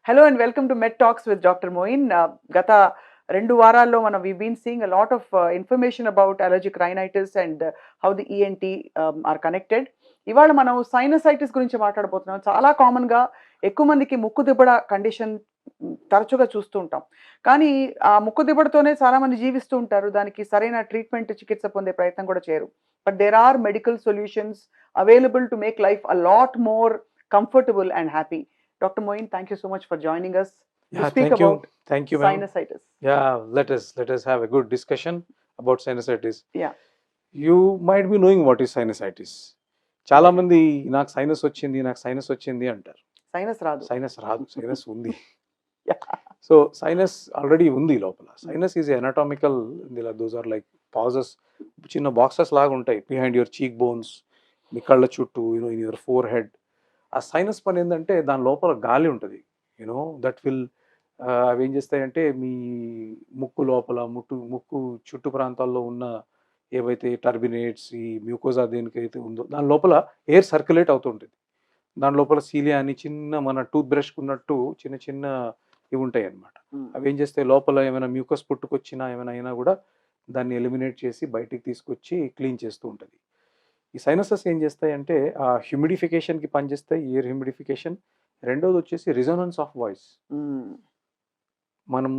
Hello and welcome to Med Talks with Dr. Moin. గత 2 వారాల్లో we've been seeing a lot of information about allergic rhinitis and how the ENT are connected. ఇవాళ మనం sinusitis గురించి మాట్లాడబోతున్నాం. చాలా కామన్‌గా ఎక్కువ మందికి ముక్కు దిబ్బడ కండిషన్ తరచుగా చూస్తూ ఉంటాం. కానీ ఆ ముక్కు దిబ్బడతోనే చాలామంది జీవిస్తూ ఉంటారు. దానికి సరైన ట్రీట్మెంట్, చికిత్స పొందే ప్రయత్నం కూడా చేయరు. But there are medical solutions available to make life a lot more comfortable and happy. Dr. Moin, thank you so much for joining us to Yeah, speak thank you. about Thank you, ma'am. sinusitis. Yeah, let us have a good discussion about sinusitis. Yeah. You might be knowing what is sinusitis. చాలా మంది నాకు sinus వచ్చింది అంటారు. Sinus రాదు. Sinus రాదు, sinus ఉంది. Yeah. So sinus already ఉంది లోపల. Sinus is anatomical, those are like pouches, చిన్న బాక్సెస్ లాగా ఉంటాయి బిహైండ్ యువర్ చీక్ బోన్స్, మీ కళ్ళ చుట్టూ, ఇన్ యువర్ ఫోర్ హెడ్. ఆ సైనస్ పని ఏంటంటే దాని లోపల గాలి ఉంటుంది, దట్ విల్ అవి ఏం చేస్తాయంటే మీ ముక్కు లోపల ముక్కు చుట్టు ప్రాంతాల్లో ఉన్న ఏవైతే టర్బినేట్స్, ఈ మ్యూకోజా దేనికైతే ఉందో దాని లోపల ఎయిర్ సర్క్యులేట్ అవుతుంటుంది. దాని లోపల సీలియా అని చిన్న మన టూత్ బ్రష్కి ఉన్నట్టు చిన్న చిన్న ఇవి ఉంటాయి అన్నమాట. అవి ఏం చేస్తాయి, లోపల ఏమైనా మ్యూకస్ పుట్టుకొచ్చినా ఏమైనా అయినా కూడా దాన్ని ఎలిమినేట్ చేసి బయటికి తీసుకొచ్చి క్లీన్ చేస్తూ ఉంటుంది. ఈ సైనసెస్ ఏం చేస్తాయంటే ఆ హ్యూమిడిఫికేషన్కి పనిచేస్తాయి, ఎయిర్ హ్యూమిడిఫికేషన్. రెండోది వచ్చేసి రిజొనెన్స్ ఆఫ్ వాయిస్. మనం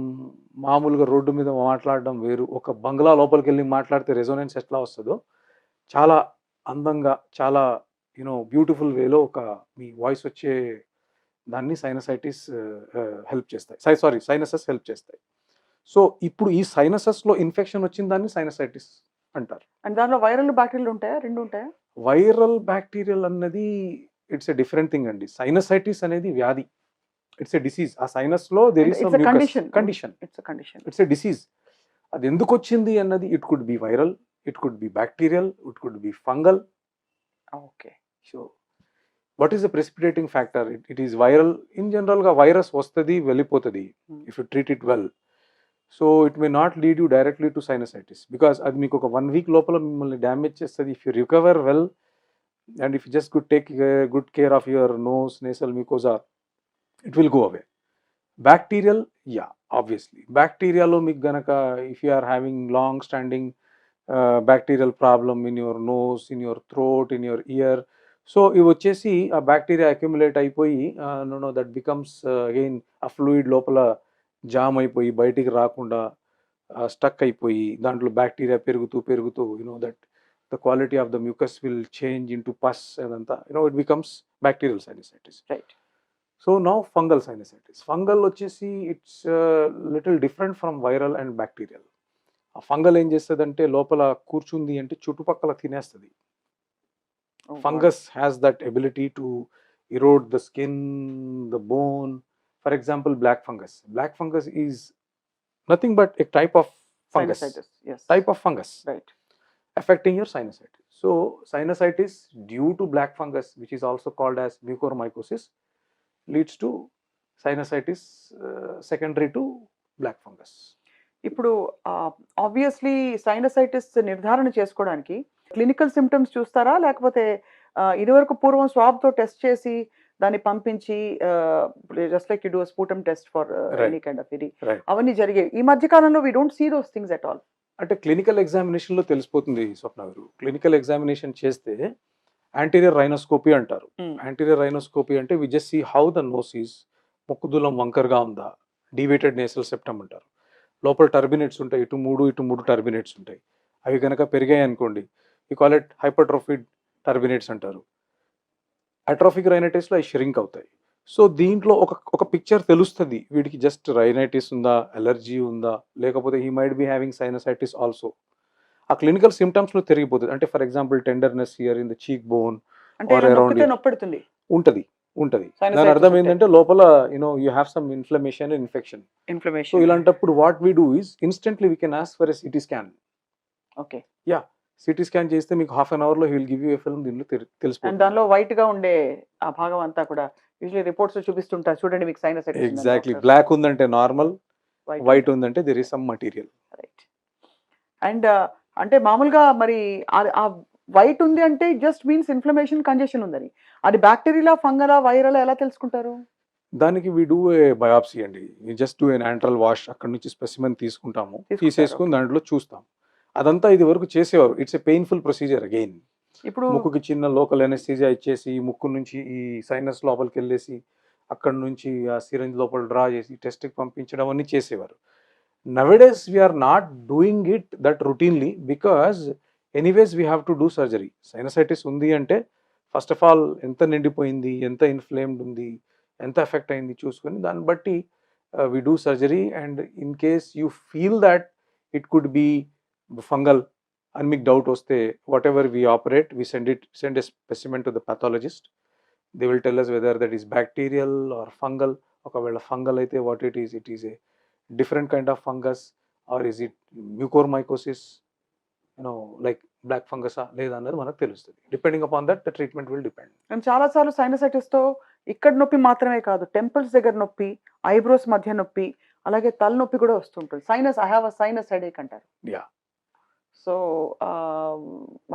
మామూలుగా రోడ్డు మీద మాట్లాడడం వేరు, ఒక బంగ్లా లోపలికి వెళ్ళి మాట్లాడితే రెజొనెన్స్ ఎట్లా వస్తుందో చాలా అందంగా, చాలా బ్యూటిఫుల్ వేలో ఒక మీ వాయిస్ వచ్చే దాన్ని సైనసైటిస్ హెల్ప్ చేస్తాయి. సైనసెస్ హెల్ప్ చేస్తాయి. సో ఇప్పుడు ఈ సైనసెస్లో ఇన్ఫెక్షన్ వచ్చిన దాన్ని సైనసైటిస్ అంటారు. అండ్ దానిలో వైరల్ బ్యాక్టీరియాలు ఉంటాయా? రెండు ఉంటాయా? వైరల్ బ్యాక్టీరియల్ అన్నది ఇట్స్ ఎ డిఫరెంట్ థింగ్ అండి. సైనసైటిస్ అనేది వ్యాధి, ఇట్స్ ఎ డిసీజ్. ఆ సైనస్ లో there is some condition, it's a disease. అది ఎందుకు వచ్చింది అన్నది it could be viral, it could be bacterial, it could be fungal. Okay. So what is the precipitating factor? It is viral. In general గా virus వస్తుంది, వెళ్ళిపోతుంది if you treat it well. So it may not lead you directly to sinusitis, because అది మీకు ఒక 1 week లోపల మిమ్మల్ని damage చేస్తుంది. If you recover well and if you just take good care of your nose, nasal mucosa, it will go away. Bacterial, yeah, obviously. Bacterial మీకు గనక if you are having long standing bacterial problem in your nose, in your throat, in your ear, so ఇవి వచ్చేసి ఆ bacteria accumulate అయిపోయి that becomes again ఆ fluid లోపల jam అయిపోయి బయటికి రాకుండా స్టక్ అయిపోయి దాంట్లో బ్యాక్టీరియా పెరుగుతూ that the quality of the mucus will change into pus, అదంతా it becomes bacterial sinusitis. Right. So now fungal sinusitis. Fungal వచ్చేసి it's little different from viral and bacterial. ఆ fungal ఏం చేస్తుందంటే లోపల కూర్చుంది అంటే చుట్టుపక్కల తినేస్తుంది. Fungus has that ability to Erode the skin, the bone. For example black fungus is nothing but a type of fungus affecting your sinusitis. So sinusitis due to black fungus, which is also called as mucormycosis, leads to sinusitis secondary to black fungus. ఇప్పుడు obviously sinusitis నిర్ధారణ చేసుకోవడానికి clinical symptoms చూస్తారా, లేకపోతే ఇదివరకు పూర్వం swab తో test చేసి దాన్ని పంపించి just like you do sputum test for any kind of ఇది, అవన్నీ జరిగాయి. ఈ మధ్య కాలంలో we don't see those things at all. అంటే క్లినికల్ ఎగ్జామినేషన్లో తెలిసిపోతుంది స్వప్న గారు. క్లినికల్ ఎగ్జామినేషన్ చేస్తే యాంటీరియర్ రైనోస్కోపీ అంటారు. యాంటీరియర్ రైనోస్కోపీ అంటే we just see how the nose is, ముక్కుదులం వంకరగా ఉందా, డివేటెడ్ నేసల్ సెప్టమ్ అంటారు. లోపల టర్బినేట్స్ ఉంటాయి, ఇటు మూడు టర్బినేట్స్ ఉంటాయి. అవి కనుక పెరిగాయి అనుకోండి, ఈ కాల్ ఇట్ హైపర్ట్రోఫిడ్ టర్బినేట్స్ అంటారు. అట్రోఫిక్ రైనైటిస్లో అవి ష్రింక్ అవుతాయి. సో దీంట్లో ఒక పిక్చర్ తెలుస్తుంది, వీడికి జస్ట్ రైనైటిస్ ఉందా, అలర్జీ ఉందా, లేకపోతే he might be having sinusitis also. ఆ క్లినికల్ సిమ్టమ్స్లో తిరిగిపోతుంది. అంటే for example tenderness here in the cheek bone or around ఉంటుంది. దాని అర్థం ఏంటంటే లోపల you have some inflammation, infection. So ఇలాంటప్పుడు what we do is instantly we can ask for a CT scan. Okay. Yeah, CT scan చేస్తే మీకు half an hour లో he will give you a film. దీనిలో తెలిసిపోతుంది. దానిలో white గా ఉండే ఆ భాగం అంతా కూడా యూజువల్లీ రిపోర్ట్స్ చూపిస్తుంటారు, చూడండి మీకు సైనసైటిస్. ఎగ్జాక్ట్లీ. బ్లాక్ ఉందంటే నార్మల్, వైట్ ఉందంటే there is some material. Right. And అంటే మామూలుగా మరి ఆ వైట్ ఉంది అంటే జస్ట్ మీన్స్ ఇన్ఫ్లమేషన్, కంజెషన్ ఉందని. అది బ్యాక్టీరియా, ఫంగలా, వైరల్ ఎలా తెలుసుకుంటారు? దానికి వి డూ ఏ బయాప్సీ అండి. Just do an antral wash. అక్కడి నుంచి స్పెసిమెన్ తీసుకుంటాము. తీసేసుకొని దాంట్లో చూస్తాం. అదంతా ఇది వరకు చేసేవారు. It's a painful procedure again. ఇప్పుడు ముక్కుకి చిన్న లోకల్ ఎనెస్థీసియా ఇచ్చేసి ముక్కు నుంచి ఈ సైనస్ లోపలికి వెళ్ళేసి అక్కడి నుంచి ఆ సిరంజ్ లోపల డ్రా చేసి టెస్ట్కి పంపించడం అన్ని చేసేవారు. Nowadays we are not doing it that routinely because anyways we have to do surgery. Sinusitis ఉంది అంటే ఫస్ట్ ఆఫ్ ఆల్ ఎంత నిండిపోయింది, ఎంత ఇన్ఫ్లేమ్డ్ ఉంది, ఎంత ఎఫెక్ట్ అయింది చూసుకొని దాన్ని బట్టి we do surgery. And in case you feel that it could be fungal అని మీకు డౌట్ వస్తే whatever we operate we send a specimen to the pathologist. They will tell us whether that is bacterial or fungal. ఒకవేళ fungal అయితే what it is a different kind of fungus or is it mucormycosis like black ఫంగసా లేదా అన్నది మనకు తెలుస్తుంది. Depending upon that the treatment will depend. నేను చాలాసార్లు సైనసైటిస్తో ఇక్కడ నొప్పి మాత్రమే కాదు, టెంపుల్స్ దగ్గర నొప్పి, ఐబ్రోస్ మధ్య నొప్పి, అలాగే తలనొప్పి కూడా వస్తుంటుంది. Sinus, I have a sinus headache అంటారు. Yeah. So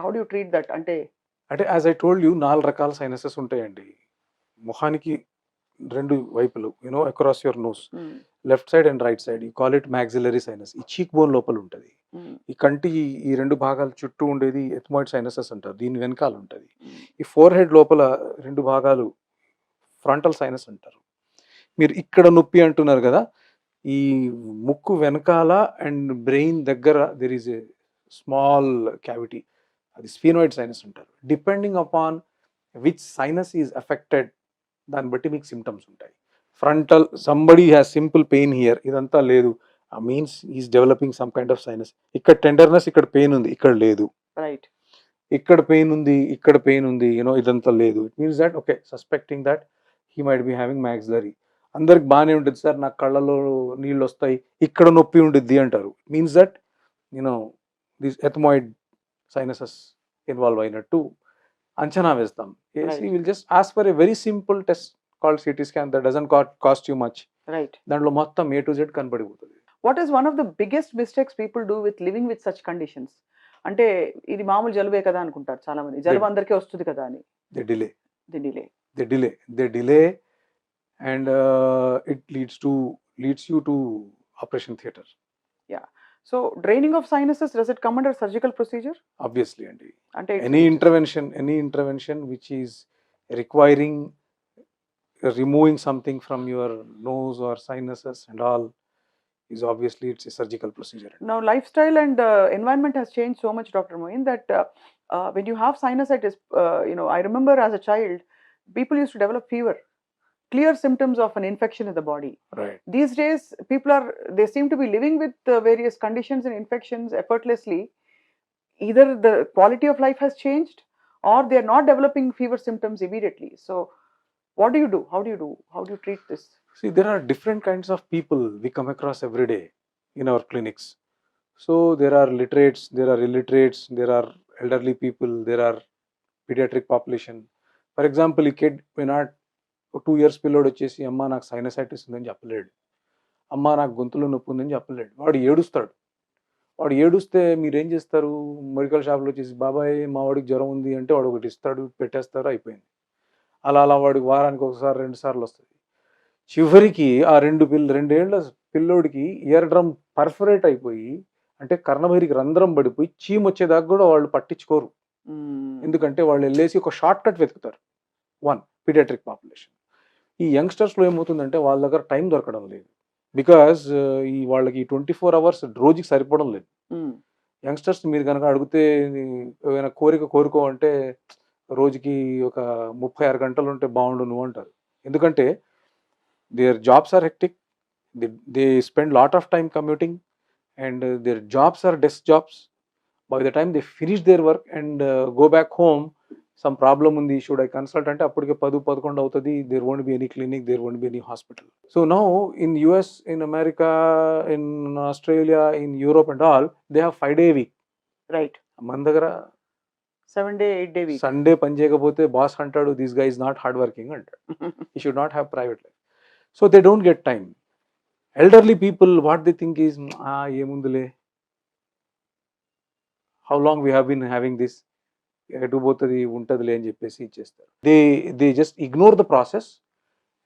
how do you treat that? అంటే యాజ్ ఐ టోల్డ్ యూ 4 రకాల సైనసెస్ ఉంటాయండి. ముఖానికి 2 వైపులు across your nose, left side and right side. You call it maxillary sinus. ఈ cheek bone లోపల ఉంటుంది. ఈ కంటి ఈ 2 భాగాల చుట్టూ ఉండేది ఎథ్మాయిడ్ సైనసెస్ అంటారు. దీని వెనకాల ఉంటుంది. ఈ ఫోర్ హెడ్ లోపల 2 భాగాలు ఫ్రంటల్ సైనస్ అంటారు. మీరు ఇక్కడ నొప్పి అంటున్నారు కదా, ఈ ముక్కు వెనకాల అండ్ బ్రెయిన్ దగ్గర there is a small cavity, అది స్ఫీనాయిడ్ సైనస్ అంటారు. Depending upon which sinus is affected దాన్ని బట్టి మీకు సిమ్టమ్స్ ఉంటాయి. Frontal somebody has simple pain here, ఇదంతా లేదు, means is developing some kind of sinus. ఇక్కడ టెండర్నెస్, ఇక్కడ పెయిన్ ఉంది, ఇక్కడ లేదు. రైట్. ఇక్కడ పెయిన్ ఉంది, ఇక్కడ పెయిన్ ఉంది, ఇదంతా లేదు. It means that okay, suspecting that he might be having maxillary. అందరికి బాగానే ఉంటుంది సార్, నాకు కళ్ళలో నీళ్ళు వస్తాయి, ఇక్కడ నొప్పి ఉంటుంది అంటారు. Means that this ethmoid sinuses involve అయినట్టు అంచనా వేస్తాం. Will just ask for a very simple test called CT scan that doesn't cost you much. Right. దాంట్లో మొత్తం A to Z కనపడిపోతుంది. What is one of the biggest mistakes people do with living with such conditions? అంటే ఇది మామూలు జలుబే కదా అనుకుంటారు చాలా మంది, జలుబు అందరికీ వస్తుంది కదా అని. They delay. The delay and it leads you to operation theater. Yeah. So draining of sinuses, does it come under surgical procedure? Obviously, and Ante any intervention which is requiring removing something from your nose or sinuses and all is obviously it's a surgical procedure. Now lifestyle and environment has changed so much, Dr. Moin, that when you have sinusitis, I remember as a child people used to develop fever, clear symptoms of an infection in the body. Right. These days they seem to be living with various conditions and infections effortlessly. Either the quality of life has changed or they are not developing fever symptoms immediately. So what do you do? How do you treat this? See, there are different kinds of people we come across every day in our clinics. So there are literates, there are illiterates, there are elderly people, there are pediatric population. For example, a kid may not 2 years పిల్లోడు వచ్చేసి అమ్మ నాకు sinusitis ఉందని చెప్పలేడు, అమ్మ నాకు గొంతులో నొప్పి ఉందని చెప్పలేడు. వాడు ఏడుస్తే మీరేం చేస్తారు? మెడికల్ షాప్లో వచ్చేసి బాబాయ్ మా వాడికి జ్వరం ఉంది అంటే వాడు ఒకటి ఇస్తాడు, పెట్టేస్తారు, అయిపోయింది. అలా వాడికి వారానికి ఒకసారి 2 సార్లు వస్తుంది. చివరికి ఆ 2 ఏళ్ల పిల్లోడికి ఇయర్ డ్రమ్ పర్ఫరేట్ అయిపోయి, అంటే కర్ణభైరికి రంధ్రం పడిపోయి చీమ్ వచ్చేదాకా కూడా వాళ్ళు పట్టించుకోరు. ఎందుకంటే వాళ్ళు వెళ్ళేసి ఒక షార్ట్ కట్ వెతుకుతారు. 1 పీడియాట్రిక్ పాపులేషన్. ఈ యంగ్స్టర్స్లో ఏమవుతుందంటే వాళ్ళ దగ్గర టైం దొరకడం లేదు. బికాజ్ వాళ్ళకి 24 అవర్స్ రోజుకి సరిపోవడం లేదు. యంగ్స్టర్స్ మీరు కనుక అడిగితే ఏమైనా కోరుకో అంటే రోజుకి ఒక 36 గంటలు ఉంటే బాగుండు నువ్వు అంటారు. ఎందుకంటే their jobs are hectic, they spend lot of time commuting and their jobs are desk jobs. By the time they finish their work and go back home, some problem ఉంది, షుడ్ ఐ కన్సల్ట్ అంటే అప్పటికే 10-11 అవుతుంది. There won't be any clinic, there won't be any hospital. So now in US, in America, in Australia, in Europe and all they have 5-day week. Right. మన దగ్గర 7-day 8-day week. Sunday పని చేయకపోతే boss అంటాడు this guy is not hard working అంటాడు. He should not have private life. So they don't get time. Elderly people what they think is ఏముందిలే, how long we have been having this, ఎటు పోతుంది ఉంటుందిలే అని చెప్పేసి ఇచ్చేస్తారు. They just ignore the process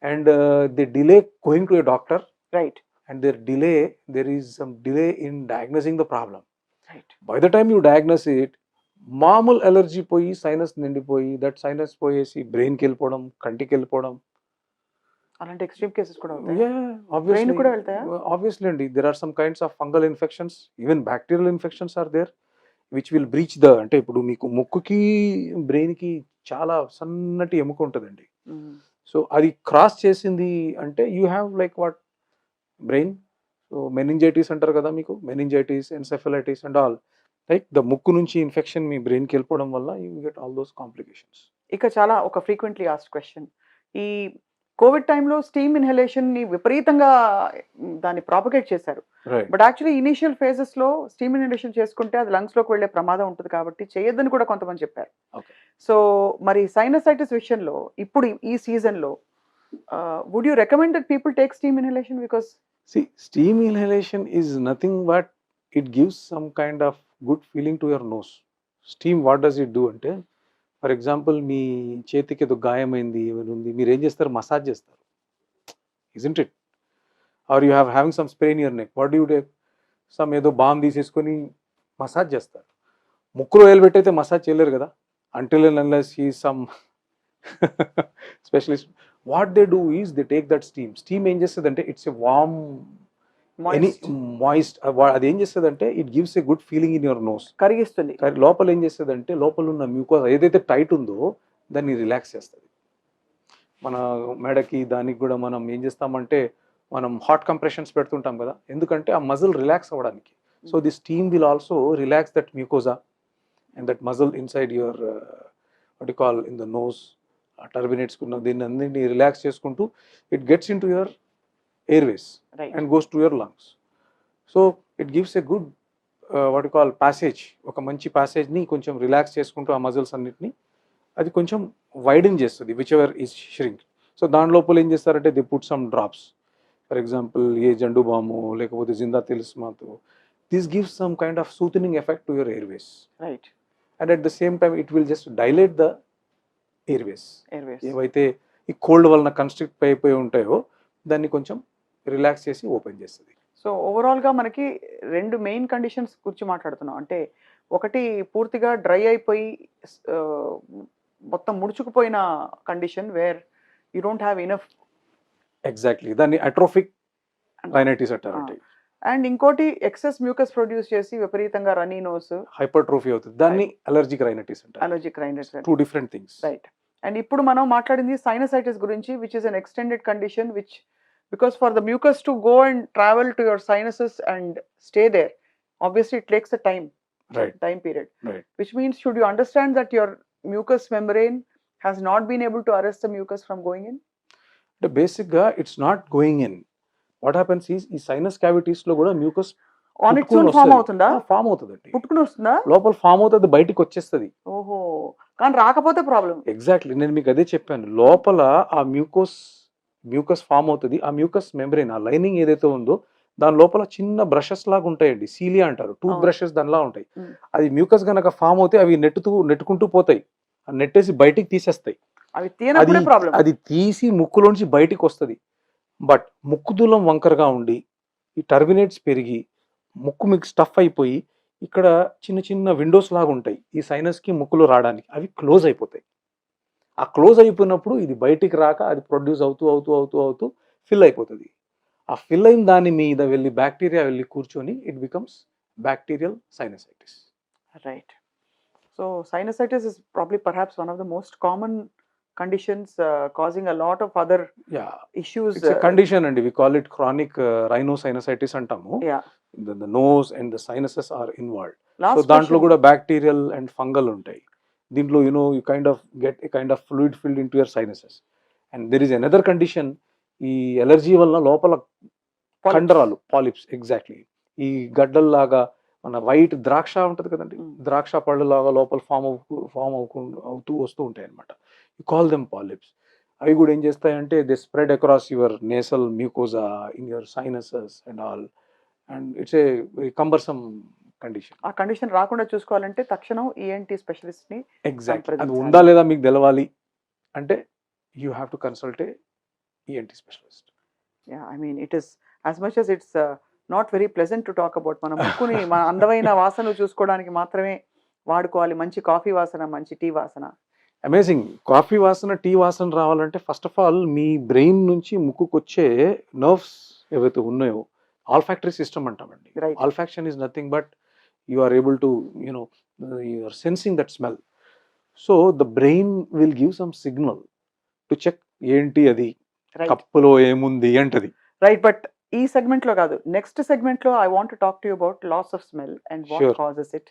and they delay going to a doctor, right and there is some delay in diagnosing the problem. Right By the time you diagnose it, మామూలు allergy పోయి sinus నిండిపోయి that sinus పోయేసి బ్రెయిన్కి వెళ్ళిపోవడం, కంటికి వెళ్ళిపోవడం. అలాంటి extreme cases కూడా అవుతాయి. Yeah, brain obviously. కూడా వెళ్తాయా? Obviously అండి, there are some kinds of fungal infections, even bacterial infections are there, which will breach the, అంటే ఇప్పుడు మీకు ముక్కుకి బ్రెయిన్కి చాలా సన్నటి ఎముక ఉంటుందండి. సో అది క్రాస్ చేసింది అంటే you have like what brain. So meningitis అంటారు కదా, మీకు meningitis, encephalitis and all, like the ముక్కు నుంచి ఇన్ఫెక్షన్ మీ బ్రెయిన్కి వెళ్ళిపోవడం వల్ల you get all those complications. ఇక చాలా ఒక ఫ్రీక్వెంట్లీ ఆస్క్డ్ క్వశ్చన్, ఈ కోవిడ్ టైంలో స్టీమ్ ఇన్హలేషన్ ని విపరీతంగా దాన్ని ప్రాపగేట్ చేశారు. Right. But actually initial phases లో స్టీమ్ ఇన్హలేషన్ చేసుకుంటే అది లంగ్స్ లోకి వెళ్ళే ప్రమాదం ఉంటుంది కాబట్టి చేయొద్దని కూడా కొంతమంది చెప్పారు. Okay. సో మరి సైనసైటిస్ విషయంలో ఇప్పుడు ఈ సీజన్ లో would you recommend that people take steam inhalation? Because See, steam inhalation is nothing but it gives some kind of good feeling to your nose. Steam, what does it do అంటే, for example మీ చేతికి ఏదో గాయమైంది, ఏమైనా ఉంది, మీరు ఏం చేస్తారు, massage చేస్తారు, isn't it? Or you have having some spray in your neck, what do you take? Some ఏదో బామ్ తీసేసుకొని మసాజ్ చేస్తారు. ముక్కులో వేలు పెట్టయితే మసాజ్ చేయలేరు కదా, until and unless he is some specialist. What they do is they take that steam ఏం చేస్తుంది అంటే it's a warm any moist, అది ఏం చేస్తుంది అంటే it gives a good feeling in your nose, కరిగిస్తుంది. లోపల ఏం చేస్తుంది అంటే లోపల ఉన్న మ్యూకోస్ ఏదైతే టైట్ ఉందో దాన్ని రిలాక్స్ చేస్తుంది. మన మెడకి దానికి కూడా మనం ఏం చేస్తామంటే మనం హాట్ కంప్రెషన్స్ పెడుతుంటాం కదా, ఎందుకంటే ఆ మజిల్ రిలాక్స్ అవ్వడానికి. So the steam will also relax that mucosa and that muscle inside your what you call in the nose, turbinates కున్న దీన్ని అన్నింటినీ రిలాక్స్ చేసుకుంటూ it gets into your airways and goes to your lungs. So it gives a good what you call passage, ఒక మంచి ప్యాసేజ్ని కొంచెం relax చేసుకుంటూ ఆ muscles అన్నిటిని అది కొంచెం వైడెన్ చేస్తుంది, whichever is shrink. So దాని లోపల ఏం చేస్తారంటే they put some drops, for example a Zandu balm లేకపోతే జిందా తిలిస్మాతో, this gives some kind of soothening effect to your airways. Right. And at the same time it will just dilate the airways. Airways ఏవైతే ఈ cold వలన constrict అయిపోయి ఉంటాయో దాన్ని కొంచెం relax చేసి ఓపెన్ చేస్తుంది. సో ఓవరాల్గా మనకి రెండు మెయిన్ కండిషన్స్ గురించి మాట్లాడుతున్నాం. అంటే ఒకటి పూర్తిగా డ్రై అయిపోయి మొత్తం ముడుచుకుపోయిన condition where you don't have enough. Exactly, దాన్ని అట్రోఫిక్ రైనైటిస్ అంటారండి. అండ్ ఇంకోటి ఎక్సెస్ మ్యూకస్ ప్రొడ్యూస్ చేసి విపరీతంగా రన్నీ నోస్, హైపర్ట్రోఫీ అవుతుంది, దాన్ని అలర్జిక్ రైనైటిస్ అంటారు. Allergic rhinitis, two different things. Right. And ఇప్పుడు మనం మాట్లాడింది సైనసైటిస్ గురించి, which is an extended condition which because for the mucus to go and travel to your sinuses and stay there, obviously it takes a time period, right, which means should you understand that your mucous membrane has not been able to arrest the mucus from going in? The basic ga it's not going in. What happens is ఈ sinus cavities లో కూడా mucus on its own form అవుతుందా? Form అవుతుందండి, పుట్టుకుని వస్తుందా, లోపల form అవుతుంది, బయటికి వచ్చేస్తుంది. ఓహో, కానీ రాకపోతే ప్రాబ్లం. ఎగ్జాక్ట్లీ, నేను మీకు అదే చెప్పాను, లోపల ఆ మ్యూకస్ ఫామ్ అవుతుంది, ఆ మ్యూకస్ మెంబ్రెయిన్, ఆ లైనింగ్ ఏదైతే ఉందో దాని లోపల చిన్న బ్రషెస్ లాగా ఉంటాయండి, సీలియా అంటారు, టూత్ బ్రషెస్ దానిలా ఉంటాయి. అది మ్యూకస్ గనక ఫామ్ అవుతే అవి నెట్టుకుంటూ పోతాయి, నెట్టేసి బయటికి తీసేస్తాయి. అది తీసి ముక్కులోంచి బయటికి వస్తుంది. బట్ ముక్కు దూలం వంకరగా ఉండి ఈ టర్బినేట్స్ పెరిగి ముక్కు మీకు స్టఫ్ అయిపోయి ఇక్కడ చిన్న చిన్న విండోస్ లాగా ఉంటాయి ఈ సైనస్కి ముక్కులో రావడానికి, అవి క్లోజ్ అయిపోతాయి. ఆ క్లోజ్ అయిపోయినప్పుడు ఇది బయటికి రాక అది ప్రొడ్యూస్ అవుతూ ఫిల్ అయిపోతుంది. ఆ ఫిల్ అయిన దాని మీద వెళ్ళి బ్యాక్టీరియా వెళ్ళి కూర్చొని it becomes bacterial sinusitis. Right. So sinusitis is probably perhaps one of the most common conditions causing a lot of other issues. It's a condition and we call it chronic rhinosinusitis antamu. The nose and the sinuses are involved. So dantlo kuda bacterial and fungal untai. Dintlo you kind of get a kind of fluid filled into your sinuses. And there is another condition, ee allergy valla lopala kandaralu, polyps, exactly. Ee gaddal laga మన white ద్రాక్ష ఉంటుంది కదండి, ద్రాక్ష పళ్ళు లాగా లోపల form అవుతూ వస్తూ ఉంటాయి అనమాట. You call them polyps. అవి కూడా ఏం చేస్తాయంటే they spread across your nasal mucosa in your sinuses and all, and it's a very cumbersome condition. ఆ కండిషన్ రాకుండా చూసుకోవాలంటే తక్షణం ఈఎన్టీ స్పెషలిస్ట్ ని ఎగ్జాక్ట్, అది ఉందా లేదా మీకు తెలవాలి అంటే you have to consult a ENT specialist. Yeah, I mean, it is as much as it's not very pleasant to talk about. మన ముక్కుని మన అందమైన వాసనలు చూసుకోవడానికి మాత్రమే వాడుకోవాలి. మంచి కాఫీ వాసన, మంచి టీ వాసన. అమేజింగ్. కాఫీ వాసన, టీ వాసన రావాలంటే ఫస్ట్ ఆఫ్ ఆల్ మీ బ్రెయిన్ నుంచి ముక్కుకొచ్చే నర్వ్స్ ఏవైతే ఉన్నాయో ఆల్ఫాక్టరీ సిస్టమ్ అంటామండి. Right. Olfaction is nothing but you are able to you are sensing that smell. So the brain will give some signal to check ఏంటి అది, Right. కప్పులో ఏముంది అంటది. Right, but ఈ సెగ్మెంట్ లో కాదు, నెక్స్ట్ సెగ్మెంట్ లో I want to talk to you about loss of smell and what Sure. Causes it.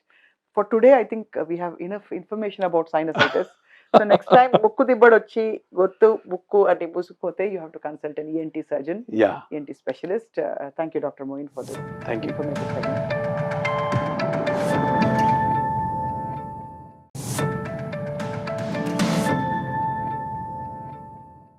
For today I think we have enough information about sinusitis. So next time ముక్కు దిబ్బడు వచ్చి గొత్తు ముక్కు అంటే పూసుకుపోతే you have to consult an ENT surgeon, yeah, ENT specialist. Thank you, Dr. Moin, for this thank you. informative segment.